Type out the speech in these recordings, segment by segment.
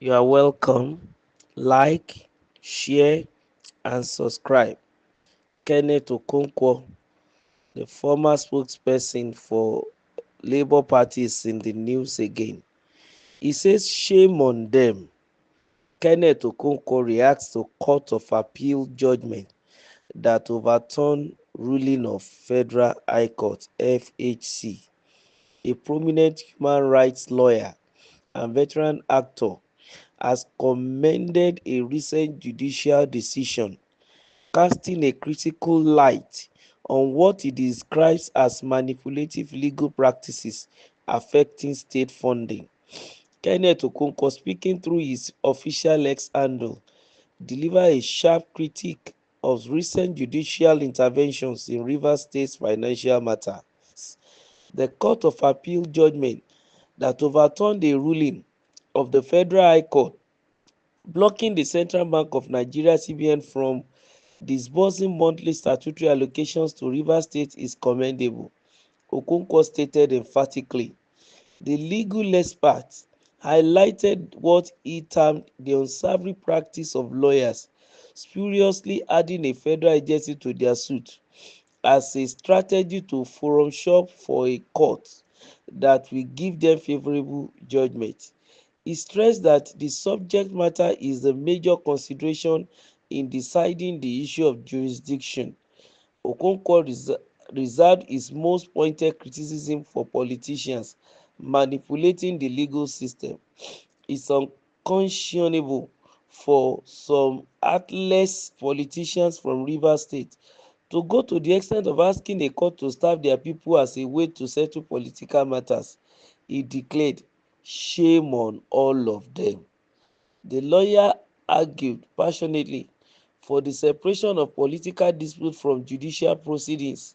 You are welcome. Like, share, and subscribe. Kenneth Okonkwo, the former spokesperson for Labour Party, is in the news again. He says shame on them. Kenneth Okonkwo reacts to Court of Appeal judgment that overturned ruling of Federal High Court (FHC). A prominent human rights lawyer and veteran actor has commended a recent judicial decision, casting a critical light on what he describes as manipulative legal practices affecting state funding. Kenneth Okonkwo, speaking through his official X handle, delivered a sharp critique of recent judicial interventions in Rivers State's financial matters. The Court of Appeal judgment that overturned a ruling of the Federal High Court blocking the Central Bank of Nigeria (CBN) from disbursing monthly statutory allocations to Rivers State is commendable, Okonkwo stated emphatically. The legal expert highlighted what he termed the unsavory practice of lawyers spuriously adding a federal agency to their suit as a strategy to forum shop for a court that will give them favorable judgment. He stressed that the subject matter is the major consideration in deciding the issue of jurisdiction. Okonkwo reserved his most pointed criticism for politicians manipulating the legal system. It's unconscionable for some heartless politicians from Rivers State to go to the extent of asking a court to starve their people as a way to settle political matters. He declared, shame on all of them. The lawyer argued passionately for the separation of political disputes from judicial proceedings.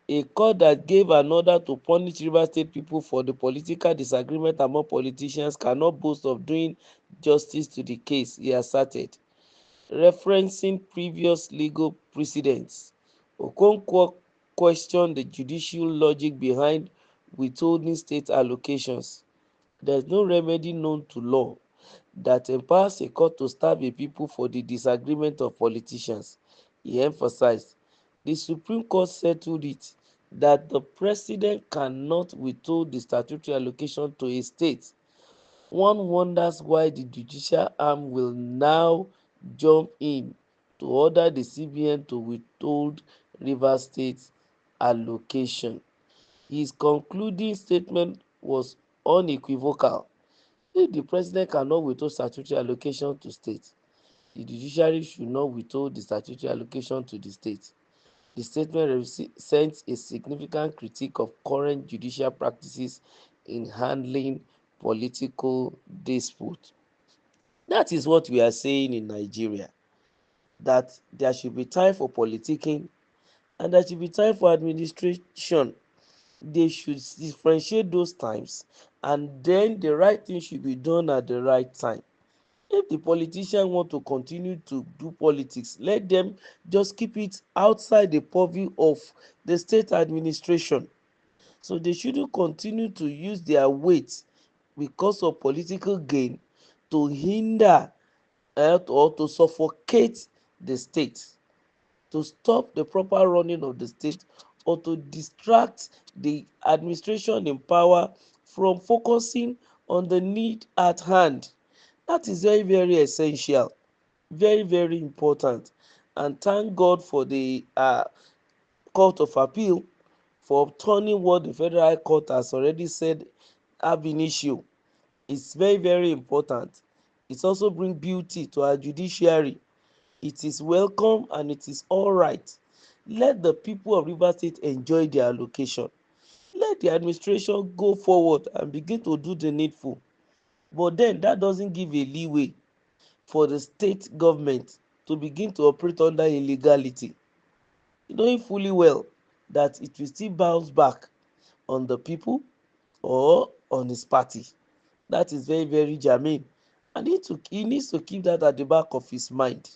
A court that gave an order to punish Rivers State people for the political disagreement among politicians cannot boast of doing justice to the case, he asserted. Referencing previous legal precedents, Okonkwo questioned the judicial logic behind withholding state allocations. There is no remedy known to law that empowers a court to starve a people for the disagreement of politicians, he emphasized. The Supreme Court settled it that the president cannot withhold the statutory allocation to a state. One wonders why the judicial arm will now jump in to order the CBN to withhold Rivers State allocation. His concluding statement was unequivocal. If the president cannot withhold statutory allocation to states, the judiciary should not withhold the statutory allocation to the state. The statement represents a significant critique of current judicial practices in handling political disputes. That is what we are saying in Nigeria, that there should be time for politicking and there should be time for administration. They should differentiate those times, and then the right thing should be done at the right time. If the politicians want to continue to do politics, let them just keep it outside the purview of the state administration. So they shouldn't continue to use their weight because of political gain to hinder or to suffocate the state, to stop the proper running of the state, or to distract the administration in power from focusing on the need at hand. That is very, very essential, very, very important. And thank God for the Court of Appeal for turning what the Federal High Court has already said have an issue. It's very, very important. It also brings beauty to our judiciary. It is welcome and it is all right. Let the people of Rivers State enjoy their allocation. Let the administration go forward and begin to do the needful. But then that doesn't give a leeway for the state government to begin to operate under illegality, knowing fully well that it will still bounce back on the people or on his party. That is very, very germane. And he needs to keep that at the back of his mind,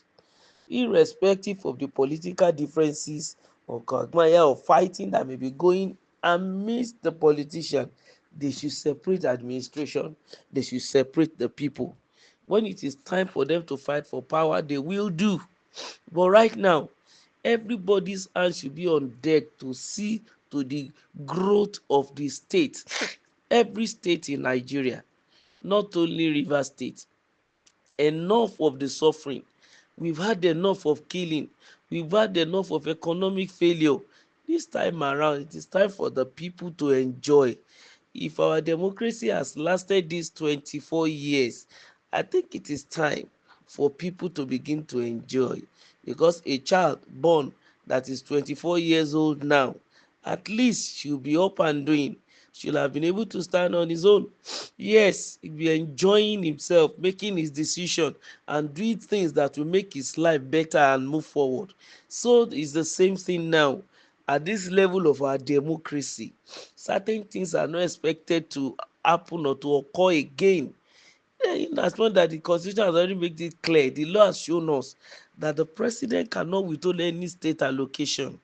irrespective of the political differences or quagmire or fighting that may be going amidst the politician. They should separate administration, they should separate the people. When it is time for them to fight for power, they will do. But right now, everybody's hand should be on deck to see to the growth of the state. Every state in Nigeria, not only Rivers State. Enough of the suffering. We've had enough of killing. We've had enough of economic failure. This time around, it is time for the people to enjoy. If our democracy has lasted these 24 years, I think it is time for people to begin to enjoy. Because a child born that is 24 years old now, at least she'll be up and doing. She'll have been able to stand on his own. Yes, he'll be enjoying himself, making his decision, and doing things that will make his life better and move forward. So it's the same thing now. At this level of our democracy, certain things are not expected to happen or to occur again. In as much that the constitution has already made it clear, the law has shown us that the president cannot withhold any state allocation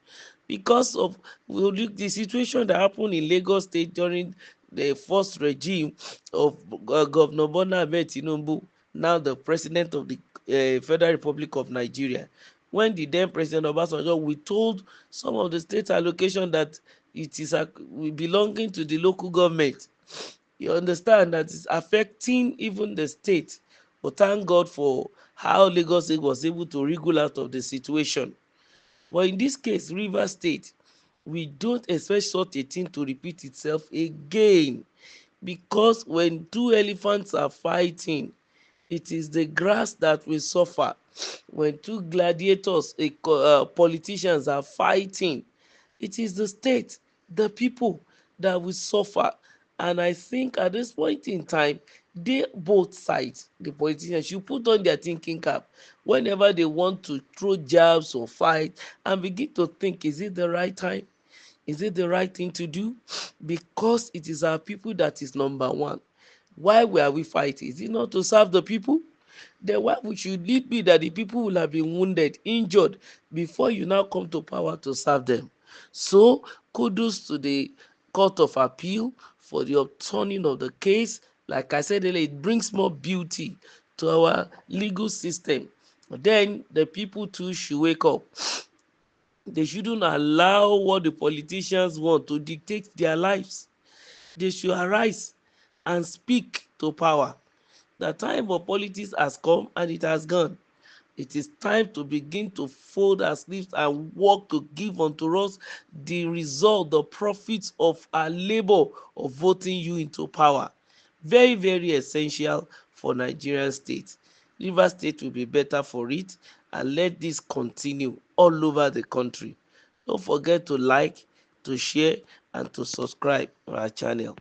because of the situation that happened in Lagos State during the first regime of Governor Bola Ahmed Tinubu, now the president of the Federal Republic of Nigeria. When the then President Obasanjo withhold some of the state allocation that it is belonging to the local government, you understand that it's affecting even the state. But thank God for how Lagos State was able to wriggle out of the situation. But in this case, Rivers State, we don't expect such a thing to repeat itself again, because when two elephants are fighting, it is the grass that will suffer. When two gladiators, politicians are fighting, it is the state, the people that will suffer. And I think at this point in time, they both sides, the politicians should put on their thinking cap whenever they want to throw jabs or fight, and begin to think, is it the right time? Is it the right thing to do? Because it is our people that is number one. Why were we fighting? Is it not to serve the people? Then why should it be that the people will have been wounded, injured, before you now come to power to serve them? So kudos to the Court of Appeal for the upturning of the case. Like I said earlier, it brings more beauty to our legal system. Then the people too should wake up. They shouldn't allow what the politicians want to dictate their lives. They should arise and speak to power. The time of politics has come and it has gone. It is time to begin to fold our sleeves and work to give unto us the result, the profits of our labor of voting you into power. Very, very essential for Nigerian state. Rivers State will be better for it, and let this continue all over the country. Don't forget to like, to share, and to subscribe to our channel.